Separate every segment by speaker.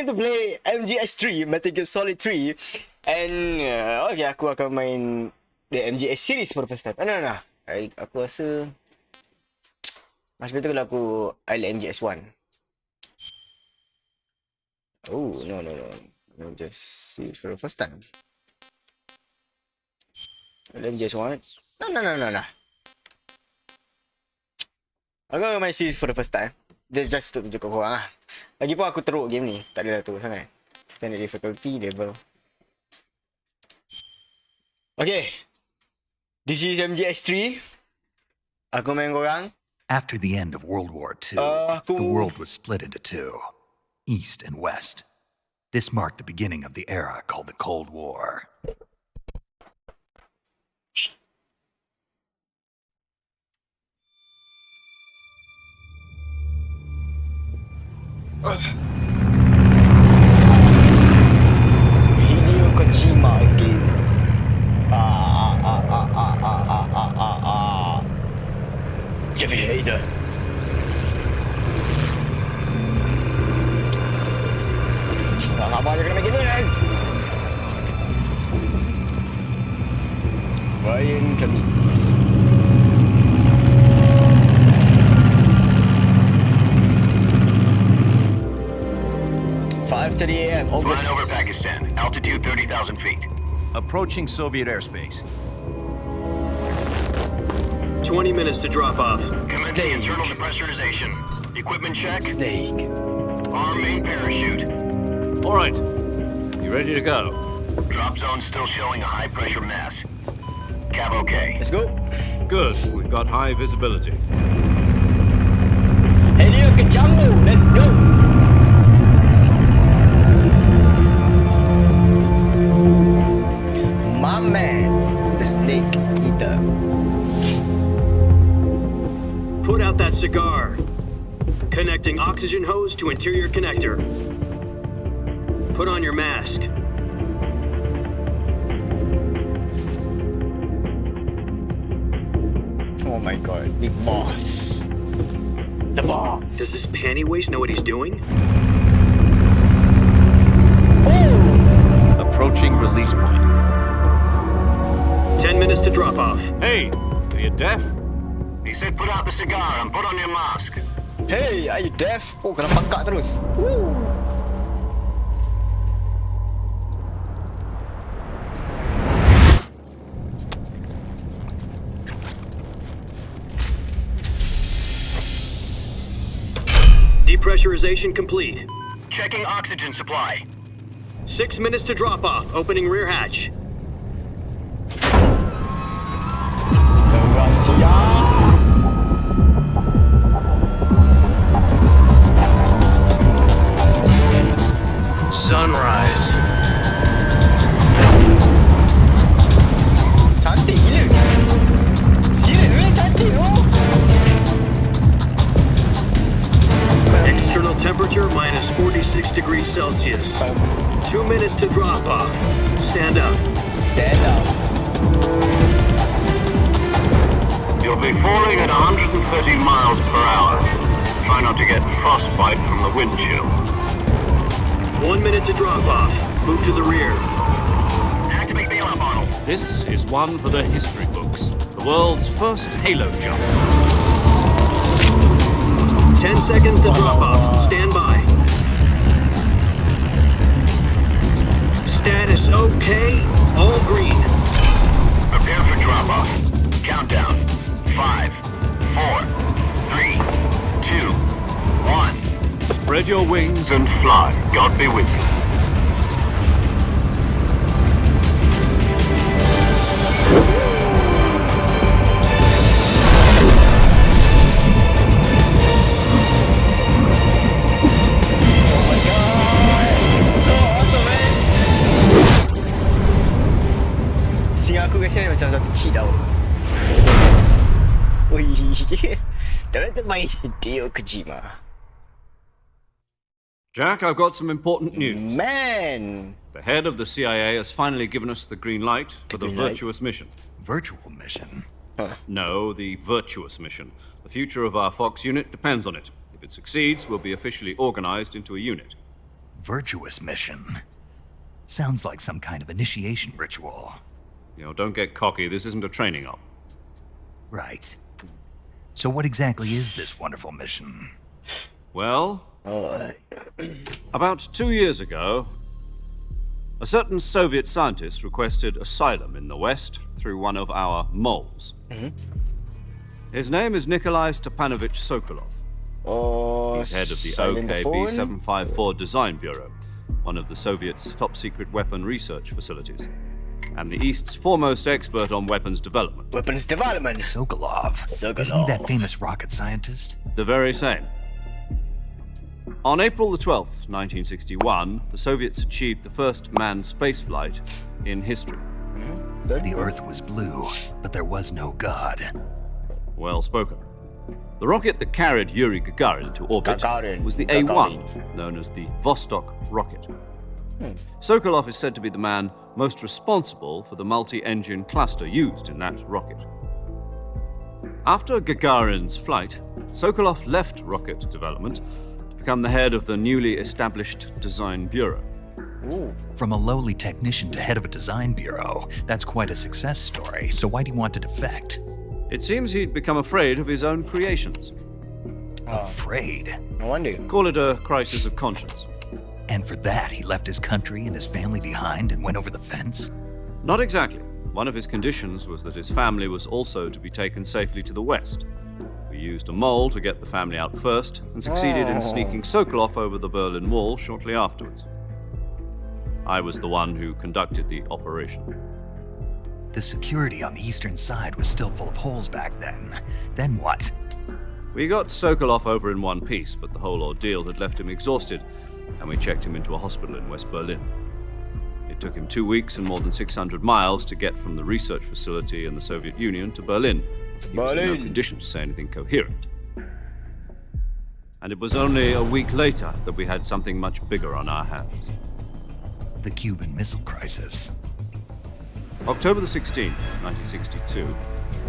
Speaker 1: trying to play MGS3, Metal Gear Solid 3, and okay, aku akan main the MGS series for the first time. No. Aku rasa masih betul kalau aku I like MGS1. Oh, no. I'll just see it for the first time. MGS1. No. Aku akan main series for the first time. Just untuk tunjuk korang lah. Lagipun aku teruk game ni. Tak adalah teruk sangat. Standard difficulty level. Okay. This is MGS3. Aku main korang.
Speaker 2: After the end of World War II, the world was split into two, East and West. This marked the beginning of the era called the Cold War.
Speaker 1: Hideo Kojima again. Give me hater. Sabar je kena main gini kan. Ryan Cummings. 5:30 a.m. August.
Speaker 3: Flying over Pakistan. Altitude 30,000 feet.
Speaker 4: Approaching Soviet airspace.
Speaker 5: 20 minutes to drop off.
Speaker 3: Commencing internal depressurization. Equipment check.
Speaker 1: Snake.
Speaker 3: Arm main parachute.
Speaker 4: All right. You ready to go?
Speaker 3: Drop zone still showing a high pressure mass. Cab okay.
Speaker 1: Let's go.
Speaker 4: Good. We've got high visibility.
Speaker 1: Hideo Kojima, let's go. My man, the snake eater.
Speaker 5: Put out that cigar. Connecting oxygen hose to interior connector. Put on your mask.
Speaker 1: Oh my god, big boss. The boss.
Speaker 5: Does this panty waste know what he's doing?
Speaker 4: Approaching release point.
Speaker 5: 10 minutes to drop off.
Speaker 4: Hey, are you deaf?
Speaker 3: He said put out the cigar and put on your mask.
Speaker 1: Hey, are you deaf? Oh, kena pakak terus. Woo.
Speaker 5: Depressurization complete.
Speaker 3: Checking oxygen supply.
Speaker 5: 6 minutes to drop off. Opening rear hatch.
Speaker 4: Sunrise.
Speaker 1: Cantik gila. Serius cantik oh.
Speaker 5: External temperature minus 46 degrees Celsius. 2 minutes to drop off. Stand up.
Speaker 1: Stand up.
Speaker 3: You'll be falling at 130 miles per hour. Try not to get frostbite from the wind chill.
Speaker 5: 1 minute to drop off. Move to the rear.
Speaker 3: Activate bailout model.
Speaker 4: This is one for the history books. The world's first halo jump.
Speaker 5: 10 seconds to drop off. Stand by. Status okay. All green.
Speaker 3: Prepare for drop off. Countdown. 5, 4, 3, 2, 1.
Speaker 4: Spread your wings
Speaker 3: And fly. God be with you.
Speaker 1: Singa aku rasa macam satu cheat tau. Ui, dah termain Hideo Kojima.
Speaker 4: Jack, I've got some important news.
Speaker 1: Man.
Speaker 4: The head of the CIA has finally given us the green light for the
Speaker 1: green light?
Speaker 4: virtuous mission.
Speaker 2: Virtual mission?
Speaker 4: No, the virtuous mission. The future of our Fox unit depends on it. If it succeeds, we'll be officially organized into a unit.
Speaker 2: Virtuous mission. Sounds like some kind of initiation ritual.
Speaker 4: You know, don't get cocky. This isn't a training op.
Speaker 2: Right. So what exactly is this wonderful mission?
Speaker 4: Well,
Speaker 1: Oh,
Speaker 4: about 2 years ago, a certain Soviet scientist requested asylum in the West through one of our moles. His name is Nikolai Stepanovich Sokolov. He's head of the OKB 754 Design Bureau, one of the Soviets' top-secret weapon research facilities, and the East's foremost expert on weapons development.
Speaker 1: Weapons development.
Speaker 2: Sokolov. Isn't he that famous rocket scientist?
Speaker 4: The very same. On April the 12th, 1961, the Soviets achieved the first manned spaceflight in history.
Speaker 2: The Earth was blue, but there was no God.
Speaker 4: Well spoken. The rocket that carried Yuri Gagarin to orbit was the A-1, known as the Vostok rocket. Sokolov is said to be the man most responsible for the multi-engine cluster used in that rocket. After Gagarin's flight, Sokolov left rocket development to become the head of the newly established Design Bureau.
Speaker 2: From a lowly technician to head of a design bureau, that's quite a success story. So why do you want to defect?
Speaker 4: It seems he'd become afraid of his own creations.
Speaker 2: Afraid.
Speaker 1: No wonder.
Speaker 4: Call it a crisis of conscience.
Speaker 2: And for that, he left his country and his family behind and went over the fence?
Speaker 4: Not exactly. One of his conditions was that his family was also to be taken safely to the West. We used a mole to get the family out first and succeeded in sneaking Sokolov over the Berlin Wall shortly afterwards. I was the one who conducted the operation.
Speaker 2: The security on the eastern side was still full of holes back then. Then what?
Speaker 4: We got Sokolov over in one piece, but the whole ordeal had left him exhausted, and we checked him into a hospital in West Berlin. It took him 2 weeks and more than 600 miles to get from the research facility in the Soviet Union to Berlin. He was in no condition to say anything coherent. And it was only a week later that we had something much bigger on our hands.
Speaker 2: The Cuban Missile Crisis.
Speaker 4: October the 16th, 1962,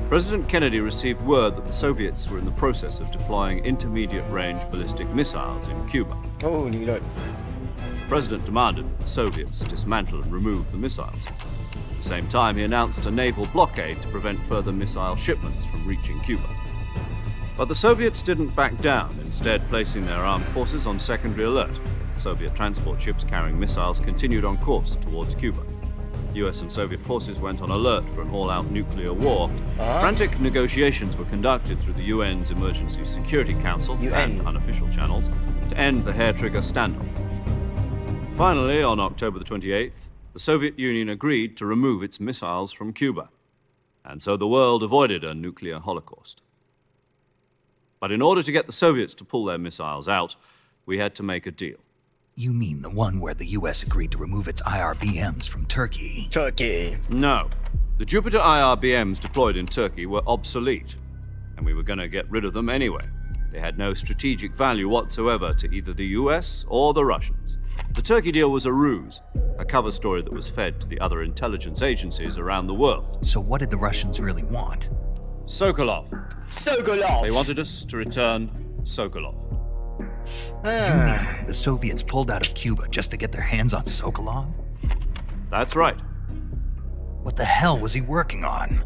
Speaker 4: President Kennedy received word that the Soviets were in the process of deploying intermediate-range ballistic missiles in Cuba.
Speaker 1: Oh, you know.
Speaker 4: The President demanded that the Soviets dismantle and remove the missiles. At the same time, he announced a naval blockade to prevent further missile shipments from reaching Cuba. But the Soviets didn't back down, instead placing their armed forces on secondary alert. Soviet transport ships carrying missiles continued on course towards Cuba. US and Soviet forces went on alert for an all-out nuclear war. Frantic negotiations were conducted through the UN's Emergency Security Council and unofficial channels to end the hair-trigger standoff. Finally, on October the 28th, the Soviet Union agreed to remove its missiles from Cuba, and so the world avoided a nuclear holocaust. But in order to get the Soviets to pull their missiles out, we had to make a deal.
Speaker 2: You mean the one where the US agreed to remove its IRBMs from Turkey?
Speaker 1: Turkey.
Speaker 4: No. The Jupiter IRBMs deployed in Turkey were obsolete, and we were going to get rid of them anyway. They had no strategic value whatsoever to either the US or the Russians. The Turkey deal was a ruse, a cover story that was fed to the other intelligence agencies around the world.
Speaker 2: So what did the Russians really want?
Speaker 4: Sokolov.
Speaker 1: Sokolov.
Speaker 4: They wanted us to return Sokolov.
Speaker 2: You mean the Soviets pulled out of Cuba just to get their hands on Sokolov?
Speaker 4: That's right.
Speaker 2: What the hell was he working on?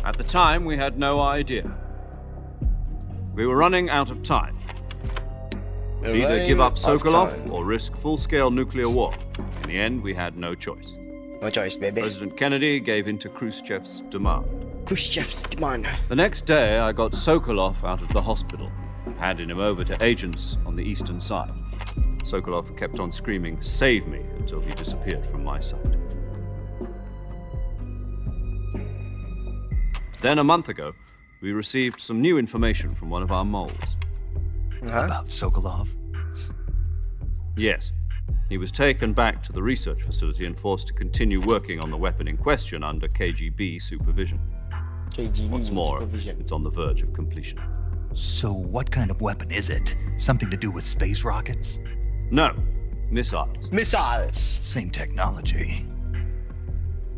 Speaker 4: At the time, we had no idea. We were running out of time. To either give up Sokolov or risk full-scale nuclear war. In the end, we had no choice.
Speaker 1: No choice, baby.
Speaker 4: President Kennedy gave in to Khrushchev's demand.
Speaker 1: Khrushchev's demand.
Speaker 4: The next day, I got Sokolov out of the hospital, handing him over to agents on the eastern side. Sokolov kept on screaming, "Save me," until he disappeared from my sight. Then a month ago, we received some new information from one of our moles.
Speaker 2: About Sokolov?
Speaker 4: Yes. He was taken back to the research facility and forced to continue working on the weapon in question under KGB supervision.
Speaker 1: KGB
Speaker 4: What's more,
Speaker 1: supervision.
Speaker 4: it's on the verge of completion.
Speaker 2: So what kind of weapon is it? Something to do with space rockets?
Speaker 4: No, missiles.
Speaker 1: Missiles.
Speaker 2: Same technology.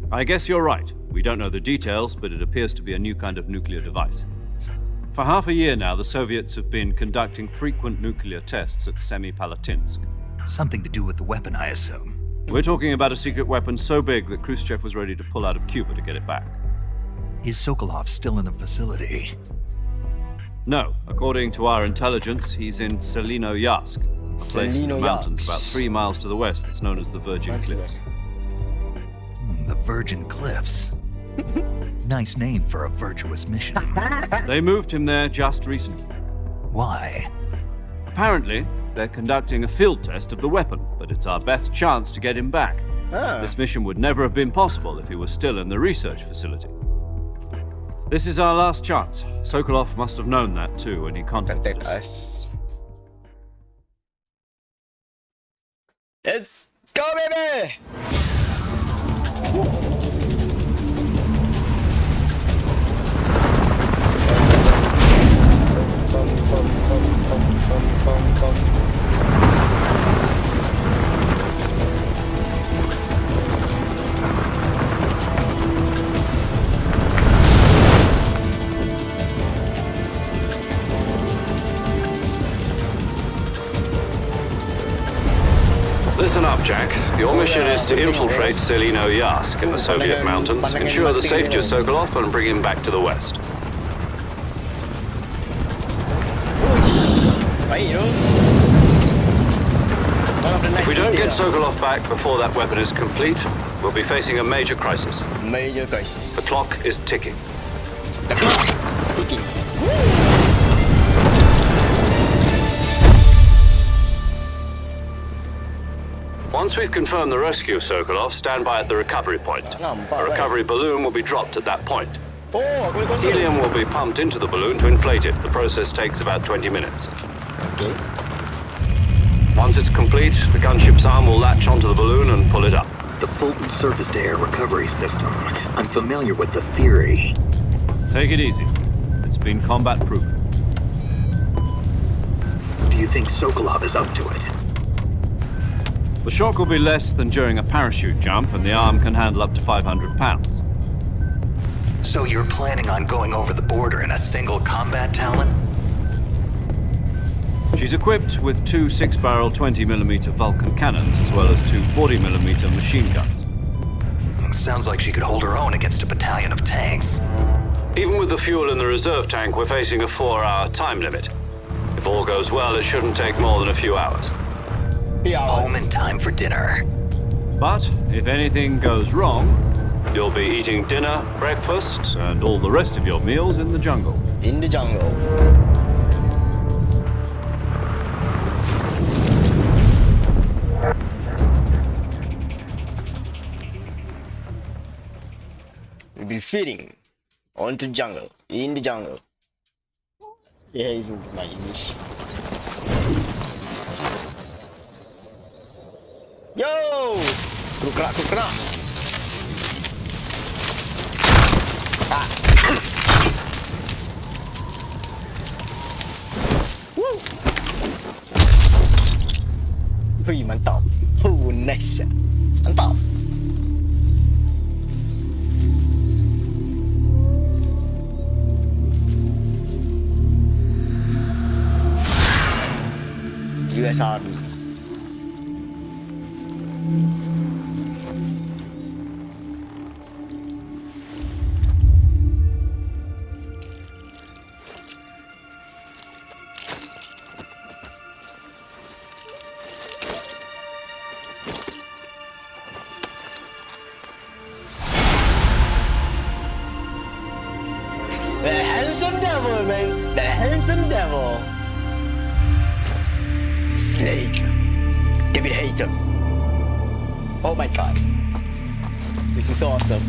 Speaker 4: I guess you're right. We don't know the details, but it appears to be a new kind of nuclear device. For half a year now, the Soviets have been conducting frequent nuclear tests at Semipalatinsk.
Speaker 2: Something to do with the weapon, I assume.
Speaker 4: We're talking about a secret weapon so big that Khrushchev was ready to pull out of Cuba to get it back.
Speaker 2: Is Sokolov still in the facility?
Speaker 4: No, according to our intelligence, he's in Selino-Yatsk, a place in the mountains about 3 miles to the west that's known as the Virgin Cliffs.
Speaker 2: The Virgin Cliffs. Nice name for a virtuous mission.
Speaker 4: They moved him there just recently.
Speaker 2: Why?
Speaker 4: Apparently, they're conducting a field test of the weapon, but it's our best chance to get him back. This mission would never have been possible if he was still in the research facility. This is our last chance. Sokolov must have known that too when he contacted us.
Speaker 1: Let's go, baby!
Speaker 3: Listen up, Jack. Your mission is to infiltrate Selino-Yatsk in the Soviet mountains, ensure the safety of Sokolov, and bring him back to the west. If we don't get Sokolov back before that weapon is complete, we'll be facing a major crisis.
Speaker 1: Major crisis.
Speaker 3: The clock is ticking.
Speaker 1: The clock is ticking.
Speaker 3: Once we've confirmed the rescue of Sokolov, stand by at the recovery point. A recovery balloon will be dropped at that point. Helium will be pumped into the balloon to inflate it. The process takes about 20 minutes.
Speaker 1: Okay.
Speaker 3: Once it's complete, the gunship's arm will latch onto the balloon and pull it up.
Speaker 6: The Fulton surface-to-air recovery system. I'm familiar with the theory.
Speaker 4: Take it easy. It's been combat proven.
Speaker 6: Do you think Sokolov is up to it?
Speaker 4: The shock will be less than during a parachute jump, and the arm can handle up to 500 pounds.
Speaker 6: So you're planning on going over the border in a single combat talon?
Speaker 4: She's equipped with 2 6-barrel 20mm Vulcan cannons, as well as 2 40mm machine guns.
Speaker 6: Sounds like she could hold her own against a battalion of tanks.
Speaker 3: Even with the fuel in the reserve tank, we're facing a 4-hour time limit. If all goes well, it shouldn't take more than a few hours.
Speaker 6: Home in time for dinner.
Speaker 4: But if anything goes wrong,
Speaker 3: You'll be eating dinner, breakfast,
Speaker 4: and all the rest of your meals in the jungle.
Speaker 1: In the jungle. We'll be feeding on the jungle. In the jungle. Yeah, it's my English. Yo! Kukrak. Ah. Woo! Hui, mantap. Oh, nice. Mantap. US Army. The handsome devil, man. The handsome devil. Snake. David Hayter. Oh my god. This is awesome.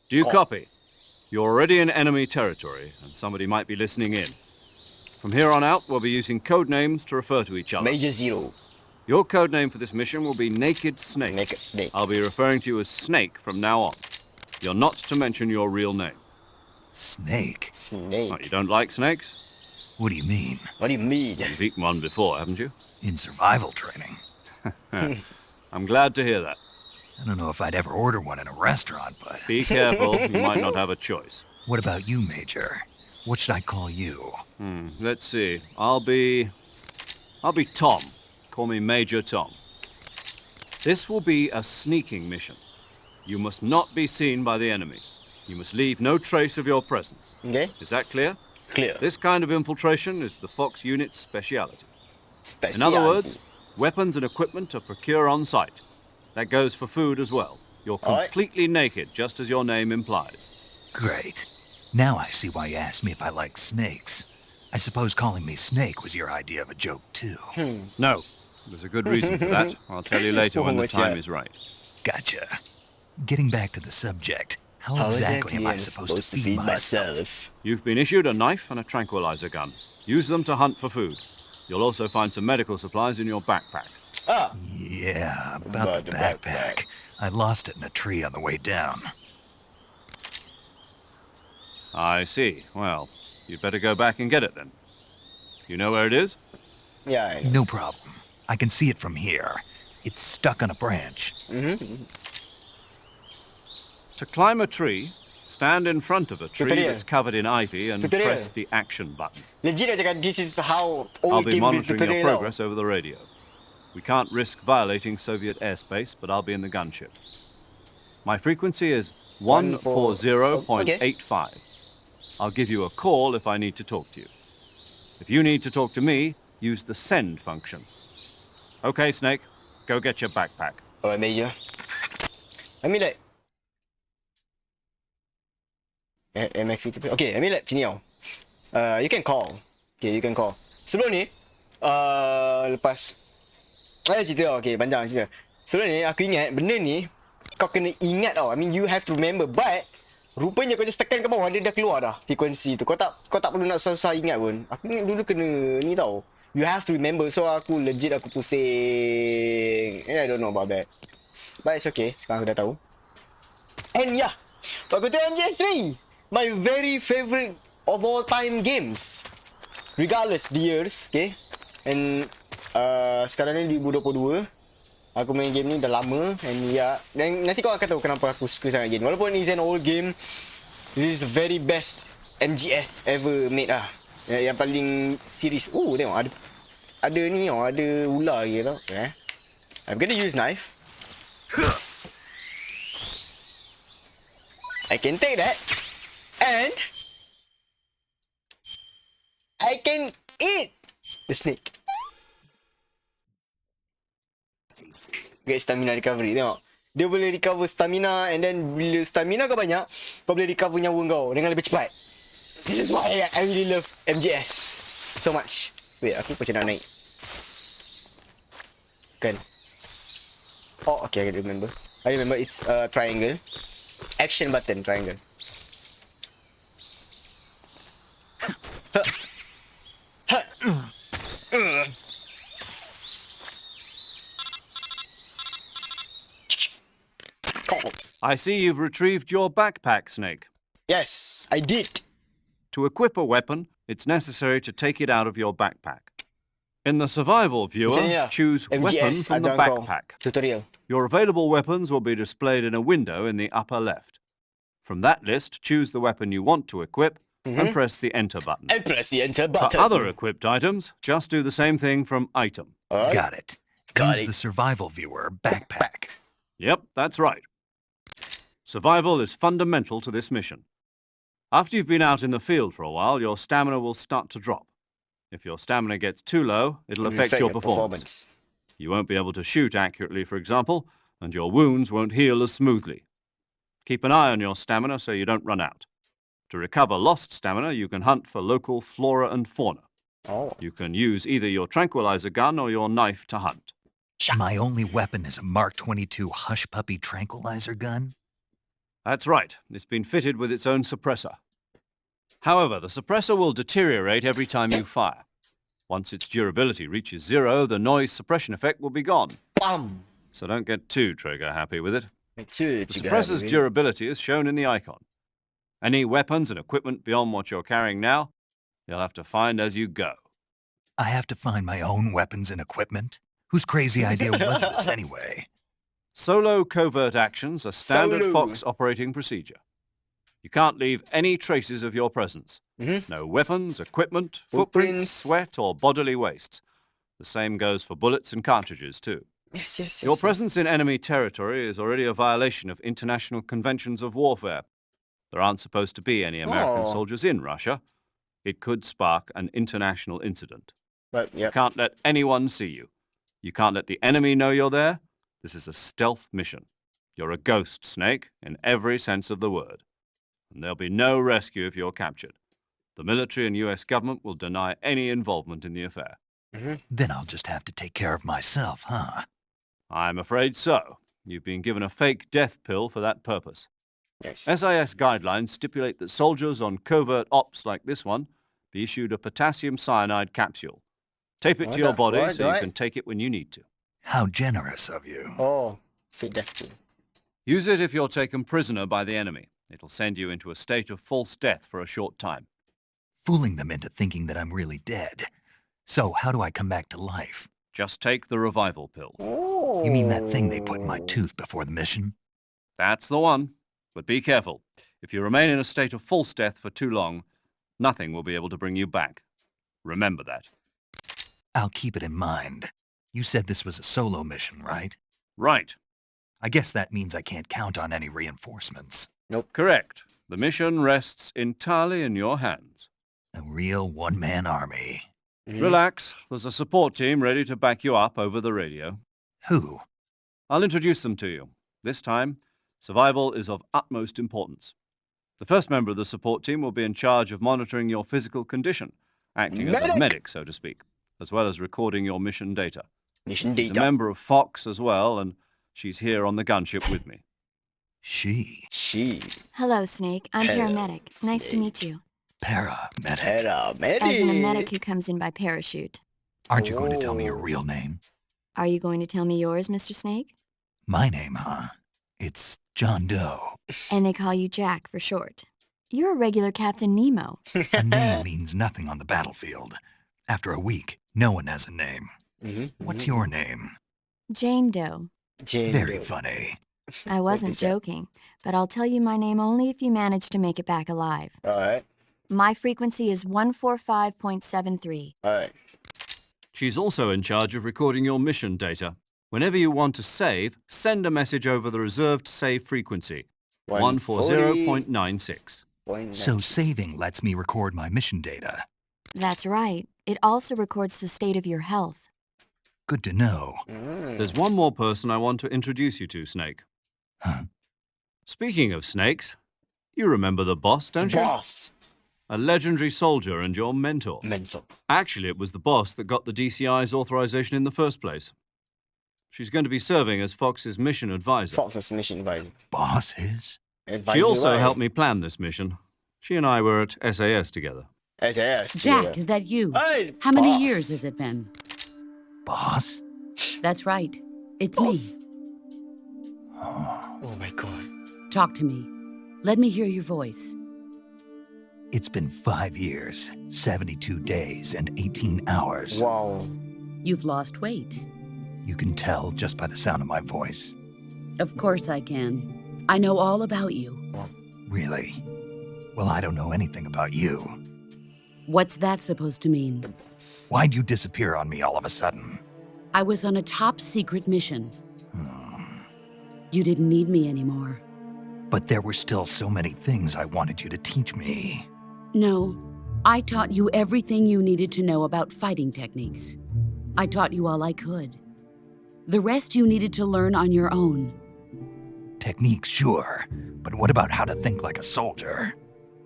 Speaker 4: Do you copy? You're already in enemy territory, and somebody might be listening in. From here on out, we'll be using code names to refer to each other.
Speaker 1: Major Zero.
Speaker 4: Your code name for this mission will be Naked Snake.
Speaker 1: Naked Snake.
Speaker 4: I'll be referring to you as Snake from now on. You're not to mention your real name.
Speaker 2: Snake?
Speaker 1: Snake.
Speaker 4: Oh, you don't like snakes?
Speaker 2: What do you mean?
Speaker 1: What do you mean?
Speaker 4: You've eaten one before, haven't you?
Speaker 2: In survival training?
Speaker 4: I'm glad to hear that.
Speaker 2: I don't know if I'd ever order one in a restaurant, but...
Speaker 4: Be careful, you might not have a choice.
Speaker 2: What about you, Major? What should I call you?
Speaker 4: Let's see. I'll be Tom. Call me Major Tom. This will be a sneaking mission. You must not be seen by the enemy. You must leave no trace of your presence.
Speaker 1: Okay.
Speaker 4: Is that clear?
Speaker 1: Clear.
Speaker 4: This kind of infiltration is the Fox unit's speciality. In
Speaker 1: Speciality.
Speaker 4: other words, weapons and equipment are procured on site. That goes for food as well. You're
Speaker 1: Alright.
Speaker 4: completely naked, just as your name implies.
Speaker 2: Great. Now I see why you asked me if I like snakes. I suppose calling me Snake was your idea of a joke, too.
Speaker 4: No, there's a good reason for that. I'll tell you later when the
Speaker 1: What's
Speaker 4: time
Speaker 1: that?
Speaker 4: is right.
Speaker 2: Gotcha. Getting back to the subject, how exactly am I supposed to feed myself?
Speaker 4: You've been issued a knife and a tranquilizer gun. Use them to hunt for food. You'll also find some medical supplies in your backpack.
Speaker 1: Ah,
Speaker 2: Yeah, about the backpack. I lost it in a tree on the way down.
Speaker 4: I see. Well, you'd better go back and get it then. You know where it is?
Speaker 1: yeah. I know.
Speaker 2: No problem. I can see it from here. It's stuck on a branch.
Speaker 4: To climb a tree, stand in front of a tree
Speaker 1: Tutorial.
Speaker 4: that's covered in ivy and
Speaker 1: Tutorial.
Speaker 4: press the action button.
Speaker 1: Legit I cakap this is how
Speaker 4: I'll
Speaker 1: old
Speaker 4: be
Speaker 1: game
Speaker 4: monitoring your
Speaker 1: tutorial.
Speaker 4: progress over the radio. We can't risk violating Soviet airspace, but I'll be in the gunship. My frequency is 140.85. I'll give you a call if I need to talk to you. If you need to talk to me, use the send function. Okay, Snake, go get your backpack.
Speaker 1: Alright, Major. I mean like... Am I free to play? Okay, I mean like macam ni tau. You can call. Okay, you can call. Sebelum ni, lepas... Ada cerita tau, okay, panjang cerita. Sebelum ni, aku ingat benda ni, kau kena ingat tau. I mean, you have to remember. But, rupanya kau just tekan ke bawah, dia dah keluar dah, frekuensi tu. Kau tak perlu nak susah-susah ingat pun. Aku ingat dulu kena ni tau. You have to remember. So, aku legit aku pusing. And I don't know about that. But it's okay. Sekarang aku dah tahu. And yeah, Fakulty MGS3, my very favorite of all time games. Regardless the years, okay. And sekarang ni 2022. Aku main game ni dah lama. And yeah, dan nanti kau akan tahu kenapa aku suka sangat game. Walaupun it's an old game, this is the very best MGS ever made lah. Yang paling series. Oh, tengok ada ni tau, ada ular lagi tau. Okay. I'm gonna use knife. I can take that. And I can eat the snake. Get stamina recovery. Tengok. Dia boleh recover stamina. And then bila stamina kau banyak, kau boleh recover nyawa kau dengan lebih cepat. This is why I really love MGS so much. Wait, aku macam nak naik. Kan. Oh, okay, I remember. I remember it's triangle. Action button, triangle.
Speaker 4: I see you've retrieved your backpack, Snake.
Speaker 1: Yes, I did.
Speaker 4: To equip a weapon, it's necessary to take it out of your backpack. In the survival viewer,
Speaker 1: Macam ni lah.
Speaker 4: choose weapon
Speaker 1: MGS,
Speaker 4: from the
Speaker 1: ajar kau.
Speaker 4: backpack.
Speaker 1: Tutorial.
Speaker 4: Your available weapons will be displayed in a window in the upper left. From that list, choose the weapon you want to equip and press the enter button.
Speaker 1: And press the enter
Speaker 4: For
Speaker 1: button.
Speaker 4: other equipped items, just do the same thing from item.
Speaker 2: Got it.
Speaker 1: Got
Speaker 2: Use
Speaker 1: it.
Speaker 2: the survival viewer backpack.
Speaker 4: Yep, that's right. Survival is fundamental to this mission. After you've been out in the field for a while, your stamina will start to drop. If your stamina gets too low, it'll affect your performance. You won't be able to shoot accurately, for example, and your wounds won't heal as smoothly. Keep an eye on your stamina so you don't run out. To recover lost stamina, you can hunt for local flora and fauna.
Speaker 1: Oh.
Speaker 4: You can use either your tranquilizer gun or your knife to hunt.
Speaker 2: My only weapon is a Mark 22 Hush Puppy tranquilizer gun.
Speaker 4: That's right. It's been fitted with its own suppressor. However, the suppressor will deteriorate every time you fire. Once its durability reaches 0, the noise suppression effect will be gone.
Speaker 1: Bam.
Speaker 4: So don't get too trigger happy with it.
Speaker 1: The
Speaker 4: The suppressor's durability is shown in the icon. Any weapons and equipment beyond what you're carrying now, you'll have to find as you go.
Speaker 2: I have to find my own weapons and equipment? Whose crazy idea was this anyway?
Speaker 4: Solo covert actions are standard
Speaker 1: Solo.
Speaker 4: Fox operating procedure. You can't leave any traces of your presence. No weapons, equipment, footprints,
Speaker 1: Footprints.
Speaker 4: sweat, or bodily waste. The same goes for bullets and cartridges, too.
Speaker 1: Yes.
Speaker 4: Your presence in enemy territory is already a violation of international conventions of warfare. There aren't supposed to be any American soldiers in Russia. It could spark an international incident.
Speaker 1: But,
Speaker 4: You
Speaker 1: yeah.
Speaker 4: can't let anyone see you. You can't let the enemy know you're there. This is a stealth mission. You're a ghost, Snake, in every sense of the word. And there'll be no rescue if you're captured. The military and US government will deny any involvement in the affair.
Speaker 2: Then I'll just have to take care of myself, huh?
Speaker 4: I'm afraid so. You've been given a fake death pill for that purpose.
Speaker 1: Yes.
Speaker 4: SIS guidelines stipulate that soldiers on covert ops like this one be issued a potassium cyanide capsule. Tape it to your body so you can take it when you need to.
Speaker 2: How generous of you.
Speaker 1: Oh, fake death pill.
Speaker 4: Use it if you're taken prisoner by the enemy. It'll send you into a state of false death for a short time.
Speaker 2: Fooling them into thinking that I'm really dead. So how do I come back to life?
Speaker 4: Just take the revival pill.
Speaker 2: You mean that thing they put in my tooth before the mission?
Speaker 4: That's the one. But be careful. If you remain in a state of false death for too long, nothing will be able to bring you back. Remember that.
Speaker 2: I'll keep it in mind. You said this was a solo mission, right?
Speaker 4: Right.
Speaker 2: I guess that means I can't count on any reinforcements.
Speaker 4: Correct. The mission rests entirely in your hands.
Speaker 2: A real one-man army.
Speaker 4: Relax. There's a support team ready to back you up over the radio.
Speaker 2: Who?
Speaker 4: I'll introduce them to you. This time, survival is of utmost importance. The first member of the support team will be in charge of monitoring your physical condition, acting as a medic, so to speak, as well as recording your mission data.
Speaker 1: Mission
Speaker 4: She's a
Speaker 1: data.
Speaker 4: member of Fox as well, and she's here on the gunship with me.
Speaker 2: She.
Speaker 7: Hello, Snake. I'm
Speaker 1: Hello,
Speaker 7: paramedic. It's nice to meet you.
Speaker 2: Paramedic.
Speaker 1: Paramedic.
Speaker 7: As in a medic who comes in by parachute.
Speaker 2: Aren't you going to tell me your real name?
Speaker 7: Are you going to tell me yours, Mr. Snake?
Speaker 2: My name, huh? It's John Doe.
Speaker 7: And they call you Jack for short. You're a regular Captain Nemo.
Speaker 2: A name means nothing on the battlefield. After a week, no one has a name. What's your name?
Speaker 7: Jane Doe.
Speaker 2: Very funny.
Speaker 7: I wasn't joking, but I'll tell you my name only if you manage to make it back alive.
Speaker 1: All right.
Speaker 7: My frequency is 145.73.
Speaker 1: All right.
Speaker 4: She's also in charge of recording your mission data. Whenever you want to save, send a message over the reserved save frequency, 140.96.
Speaker 2: So saving lets me record my mission data.
Speaker 7: That's right. It also records the state of your health.
Speaker 2: Good to know.
Speaker 4: There's one more person I want to introduce you to, Snake.
Speaker 2: Huh?
Speaker 4: Speaking of snakes, you remember the boss, don't you?
Speaker 1: Boss.
Speaker 4: A legendary soldier and your mentor.
Speaker 1: Mental.
Speaker 4: Actually, it was the boss that got the DCI's authorization in the first place. She's going to be serving as Fox's mission advisor.
Speaker 1: Fox's mission advisor.
Speaker 2: Boss is?
Speaker 4: She also helped me plan this mission. She and I were at SAS together.
Speaker 1: SAS.
Speaker 8: Jack, is that you?
Speaker 1: Hey,
Speaker 8: How many
Speaker 1: boss.
Speaker 8: years has it been?
Speaker 2: Boss?
Speaker 8: That's right. It's
Speaker 1: Boss.
Speaker 8: me.
Speaker 1: Oh my god.
Speaker 8: Talk to me. Let me hear your voice.
Speaker 2: It's been 5 years, 72 days, and 18 hours.
Speaker 1: Wow.
Speaker 8: You've lost weight.
Speaker 2: You can tell just by the sound of my voice.
Speaker 8: Of course I can. I know all about you.
Speaker 2: Really? Well, I don't know anything about you.
Speaker 8: What's that supposed to mean?
Speaker 2: Why'd you disappear on me all of a sudden?
Speaker 8: I was on a top secret mission. You didn't need me anymore.
Speaker 2: But there were still so many things I wanted you to teach me.
Speaker 8: No, I taught you everything you needed to know about fighting techniques. I taught you all I could. The rest you needed to learn on your own.
Speaker 2: Techniques, sure. But what about how to think like a soldier?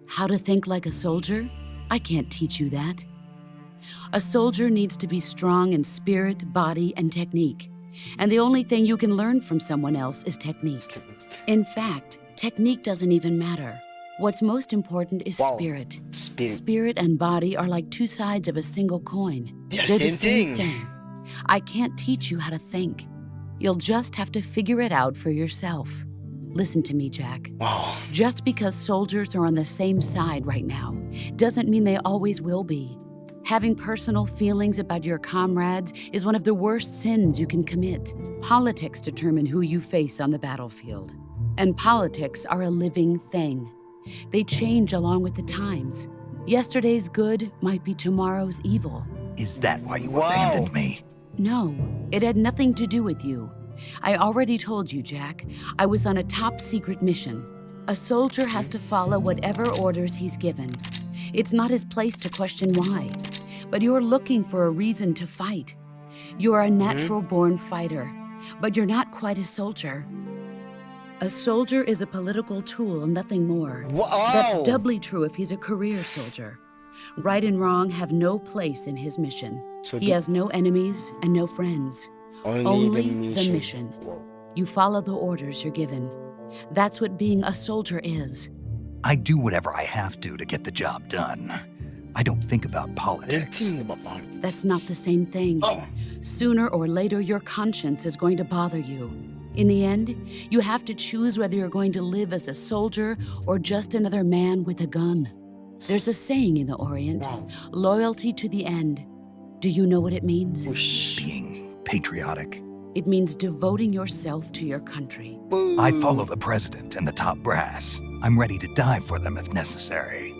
Speaker 8: How to think like a soldier? I can't teach you that. A soldier needs to be strong in spirit, body, and technique. And the only thing you can learn from someone else is technique. In fact, technique doesn't even matter. What's most important is spirit. Spirit and body are like two sides of a single coin.
Speaker 1: Yeah,
Speaker 8: They're the
Speaker 1: same
Speaker 8: same
Speaker 1: thing.
Speaker 8: thing. I can't teach you how to think. You'll just have to figure it out for yourself. Listen to me, Jack.
Speaker 1: Wow.
Speaker 8: Just because soldiers are on the same side right now doesn't mean they always will be. Having personal feelings about your comrades is one of the worst sins you can commit. Politics determine who you face on the battlefield. And politics are a living thing. They change along with the times. Yesterday's good might be tomorrow's evil.
Speaker 2: Is that why you abandoned me?
Speaker 8: No, it had nothing to do with you. I already told you, Jack. I was on a top-secret mission. A soldier has to follow whatever orders he's given. It's not his place to question why. But you're looking for a reason to fight. You're a natural-born fighter, but you're not quite a soldier. A soldier is a political tool, nothing more.
Speaker 1: Wow.
Speaker 8: That's doubly true if he's a career soldier. Right and wrong have no place in his mission.
Speaker 1: So
Speaker 8: He has no enemies and no friends.
Speaker 1: only
Speaker 8: The mission. You follow the orders you're given. That's what being a soldier is.
Speaker 2: I do whatever I have to get the job done. I don't think about politics.
Speaker 8: That's not the same thing. Sooner or later, your conscience is going to bother you. In the end, you have to choose whether you're going to live as a soldier or just another man with a gun. There's a saying in the Orient, loyalty to the end. Do you know what it means?
Speaker 2: Being patriotic.
Speaker 8: It means devoting yourself to your country.
Speaker 2: I follow the president and the top brass. I'm ready to die for them if necessary.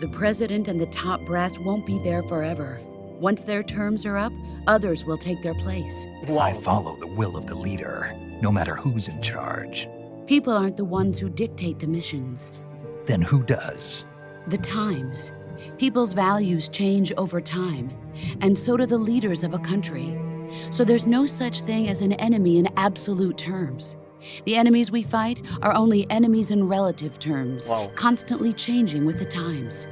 Speaker 8: The president and the top brass won't be there forever. Once their terms are up, others will take their place.
Speaker 2: I follow the will of the leader, no matter who's in charge.
Speaker 8: People aren't the ones who dictate the missions.
Speaker 2: Then who does?
Speaker 8: The times. People's values change over time, and so do the leaders of a country. So there's no such thing as an enemy in absolute terms. The enemies we fight are only enemies in relative terms, constantly changing with the times.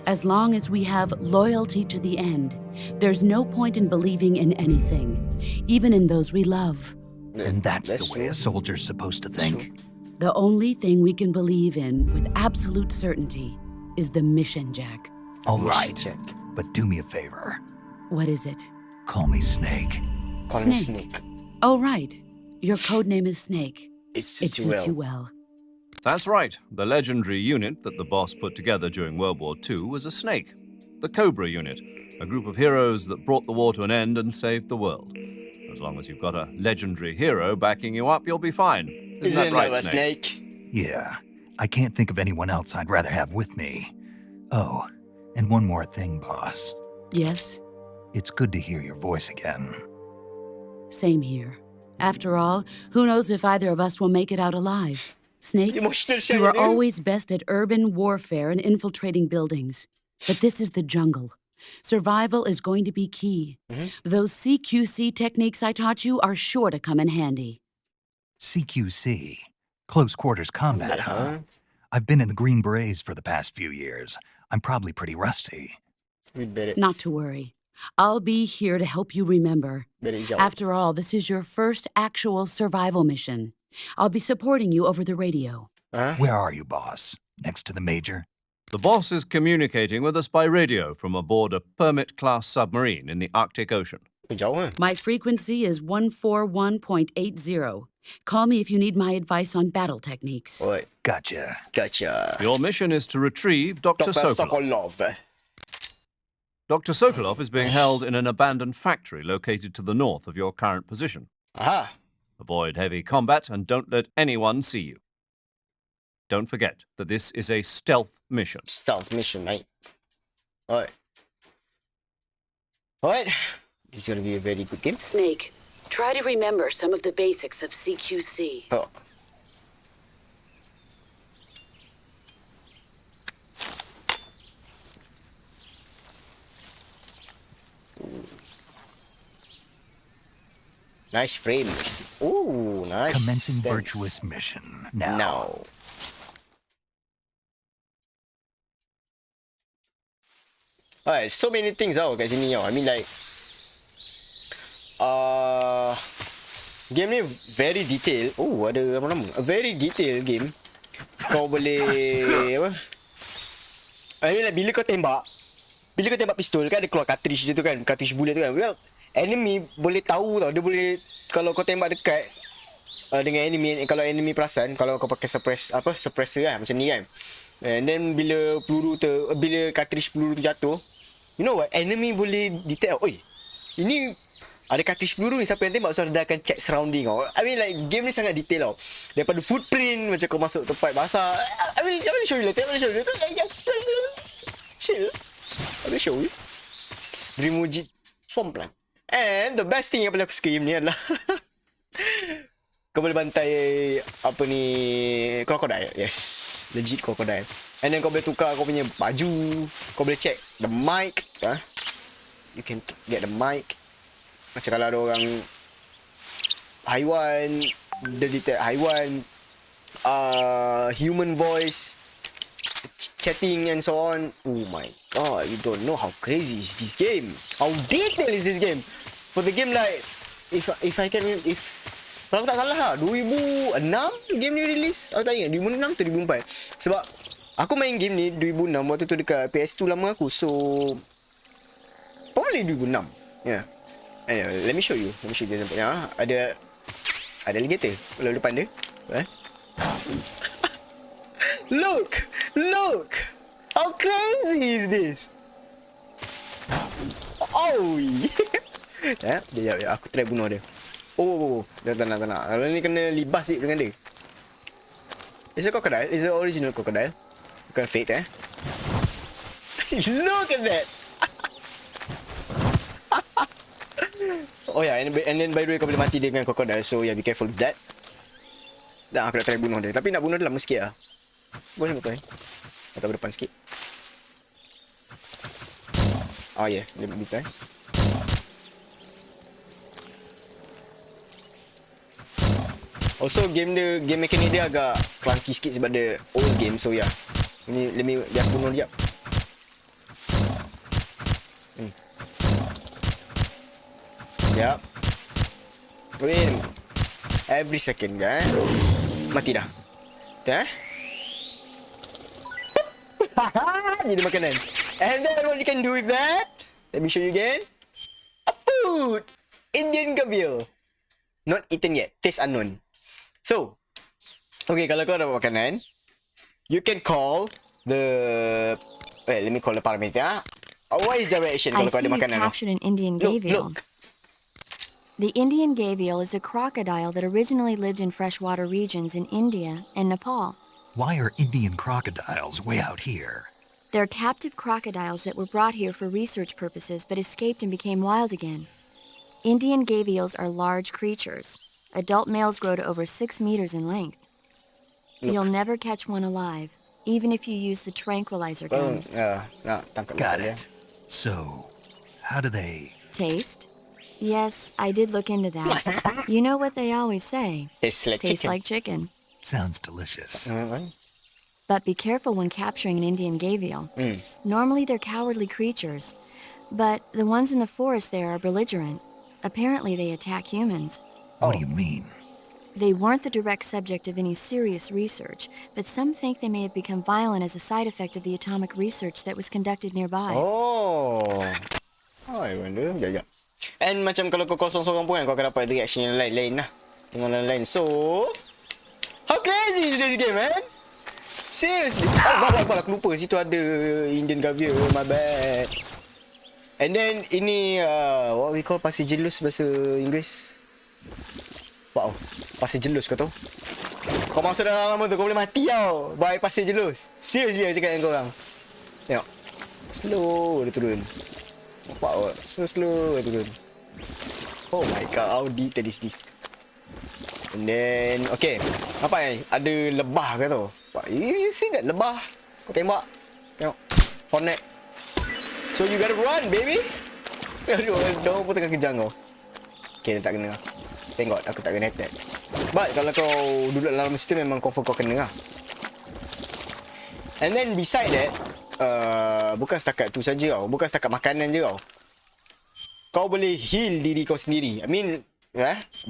Speaker 8: As long as we have loyalty to the end, there's no point in believing in anything, even in those we love.
Speaker 2: And that's the way a soldier's supposed to think.
Speaker 8: The only thing we can believe in with absolute certainty is the mission, Jack.
Speaker 2: All right, but do me a favor.
Speaker 8: What is it?
Speaker 2: Call me Snake.
Speaker 8: Snake. Oh, right. Your code name is Snake.
Speaker 1: It
Speaker 8: It suits you well.
Speaker 4: That's right. The legendary unit that the boss put together during World War II was a snake. The Cobra unit, a group of heroes that brought the war to an end and saved the world. As long as you've got a legendary hero backing you up, you'll be fine. Isn't that right, Snake?
Speaker 2: Yeah, I can't think of anyone else I'd rather have with me. Oh, and one more thing, boss.
Speaker 8: Yes?
Speaker 2: It's good to hear your voice again.
Speaker 8: Same here. After all, who knows if either of us will make it out alive? Snake,
Speaker 1: Emotional siya
Speaker 8: you are
Speaker 1: yun eh.
Speaker 8: always best at urban warfare and infiltrating buildings. But this is the jungle. Survival is going to be key. Those CQC techniques I taught you are sure to come in handy.
Speaker 2: CQC. Close quarters combat, huh? I've been in the Green Berets for the past few years. I'm probably pretty rusty.
Speaker 1: We bet it.
Speaker 8: Not to worry. I'll be here to help you remember.
Speaker 1: Bet it,
Speaker 8: After all, this is your first actual survival mission. I'll be supporting you over the radio.
Speaker 2: Where are you, boss? Next to the major?
Speaker 4: The boss is communicating with us by radio from aboard a Permit-class submarine in the Arctic Ocean.
Speaker 1: Jauh eh?
Speaker 8: My frequency is 141.80. Call me if you need my advice on battle techniques.
Speaker 1: Oi,
Speaker 2: Gotcha.
Speaker 1: gotcha.
Speaker 4: Your mission is to retrieve Dr.
Speaker 1: Dr.
Speaker 4: Sokolov.
Speaker 1: Sokolov.
Speaker 4: Dr. Sokolov is being held in an abandoned factory located to the north of your current position.
Speaker 1: Aha.
Speaker 4: Avoid heavy combat and don't let anyone see you. Don't forget that this is a stealth mission.
Speaker 1: Stealth mission, mate. Alright. Alright. This is gonna be a very good game.
Speaker 8: Snake, try to remember some of the basics of CQC.
Speaker 1: Oh. Nice frame. Ooh, nice.
Speaker 2: Commencing
Speaker 1: stance.
Speaker 2: virtuous mission. Now.
Speaker 1: Now. Alright, so many things tau kat sini tau. I mean like game ni very detail. Oh, ada apa nama? A very detailed game. Kau boleh apa? I mean like bila kau tembak pistol kan ada keluar cartridge je tu kan, cartridge bullet tu kan. Well, enemy boleh tahu tau. Dia boleh kalau kau tembak dekat dengan enemy, kalau enemy perasan, kalau kau pakai suppressor kan macam ni kan. And then bila cartridge peluru tu jatuh, you know what? Enemy boleh detect. Oi, ini ada cartridge peluru ni, siapa yang tembak, so dia akan check surrounding. I mean like game ni sangat detail tau. Daripada footprint macam kau masuk tempat basah. I will show you later. Just chill. I will show you. Dreamuji Swampland. And the best thing yang paling aku suka game ni adalah kau boleh bantai apa ni, crocodile. Yes, legit crocodile. And then kau boleh tukar kau punya baju, kau boleh check the mic. You can get the mic. Macam kalau ada orang haiwan, dia detect haiwan, human voice, chatting and so on. Oh my god, you don't know how crazy is this game. How detailed is this game. For the game like, if kalau aku tak salah lah, 2006 game ni release. Aku tak ingat 2006 atau 2004. Sebab aku main game ni 2006, waktu tu dekat PS2 lama aku. So probably 2006. Yeah. Anyway, let me show you example. Ada alligator kalau depan dia. Look. How crazy is this? Oh. Sekejap, aku try bunuh dia. Oh, tak nak. Kalau ni kena libas bit dengan dia. It's a crocodile. It's an original crocodile. Bukan fake Look at that. Oh yeah, and then by the way kau boleh mati dia dengan crocodile. So yeah, be careful with that. Dah, aku nak try bunuh dia. Tapi nak bunuh dia lama sikit lah. Boleh betul atau berdepan sikit. Oh yeah, dia betul. Also game mekanik dia agak clunky sikit sebab dia old game. So yeah, ini biar bunuh dia. Yap. Win. Every second kan. Mati dah. Jadi makanan. And then what you can do with that? Let me show you again. A food. Indian gavial. Not eaten yet. Taste unknown. So, okay, kalau kau dapat makanan, you can call the... let me call the parameter. What is the reaction kalau kau ada makanan?
Speaker 7: I see you captured an Indian gavial.
Speaker 1: Look.
Speaker 7: The Indian gavial is a crocodile that originally lived in freshwater regions in India and Nepal.
Speaker 2: Why are Indian crocodiles way out here?
Speaker 7: They're captive crocodiles that were brought here for research purposes but escaped and became wild again. Indian gavials are large creatures. Adult males grow to over 6 meters in length. Look. You'll never catch one alive, even if you use the tranquilizer gun.
Speaker 2: Got it. So, how do they...
Speaker 7: Taste? Yes, I did look into that. You know what they always say. Tastes like chicken.
Speaker 2: Sounds delicious.
Speaker 7: But be careful when capturing an Indian gavial. Normally they're cowardly creatures, but the ones in the forest there are belligerent. Apparently they attack humans.
Speaker 2: What do you mean?
Speaker 7: They weren't the direct subject of any serious research, but some think they may have become violent as a side effect of the atomic research that was conducted nearby.
Speaker 1: I wonder. Ya. And macam kalau kau kosong seorang pun kan, kau akan dapat reaction yang lain-lain lah. Dengan lain-lain. So, how crazy is this game, man? Seriously. Aku lupa situ ada Indian gavial. My bad. And then ini what we call pasir jelus bahasa Inggeris. Wow, pasir jelus kau tahu? Kau masuk dalam lama tu kau boleh mati tau. By pasir jelus. Seriously aku cakap dengan kau orang. Tengok. Slow dia turun. Nampak tak? Slow dia turun. Oh my god, how detailed is this? And then, okay. Nampak ni? Ada lebah ke tu? You see that lebah? Kau tembak. Tengok. Hornet. So you gotta run, baby. Aduh, dia pun tengah kejar kau. Okay, dia tak kena. Tengok, aku tak kena attack. But kalau kau duduk dalam situ memang confirm kau kena lah. And then beside that, bukan setakat tu saja tau. Bukan setakat makanan je tau. Kau boleh heal diri kau sendiri. I mean,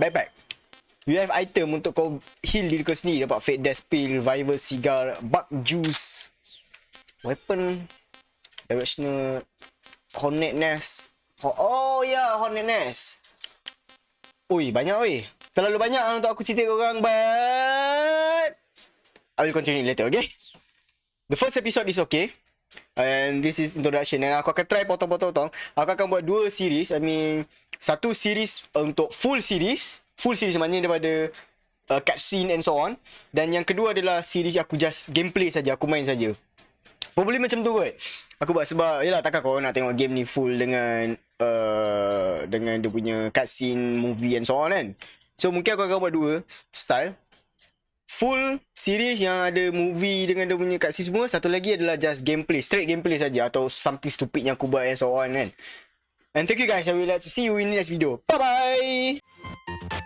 Speaker 1: backpack. You have item untuk kau heal diri kau sendiri. Dapat fake death pill, revival cigar, bug juice, weapon, directional, hornet nest. Oh ya, hornet nest. Ui, banyak oi. Terlalu banyak untuk aku cerita ke orang, but I will continue later, okay? The first episode is okay. And this is introduction. And aku akan try potong-potong. Aku akan buat 2 series. I mean, satu series untuk full series. Full series maknanya daripada cutscene and so on. Dan yang kedua adalah series aku just gameplay saja. Aku main saja. Probably macam tu kot. Aku buat sebab, yelah takkan kau nak tengok game ni full dengan dia punya cutscene, movie and so on kan. So mungkin aku akan buat 2 style. Full series yang ada movie dengan dia punya cutscene semua. Satu lagi adalah just gameplay, straight gameplay saja, atau something stupid yang aku buat and so on kan. And thank you guys, I will like to see you in the next video. Bye bye.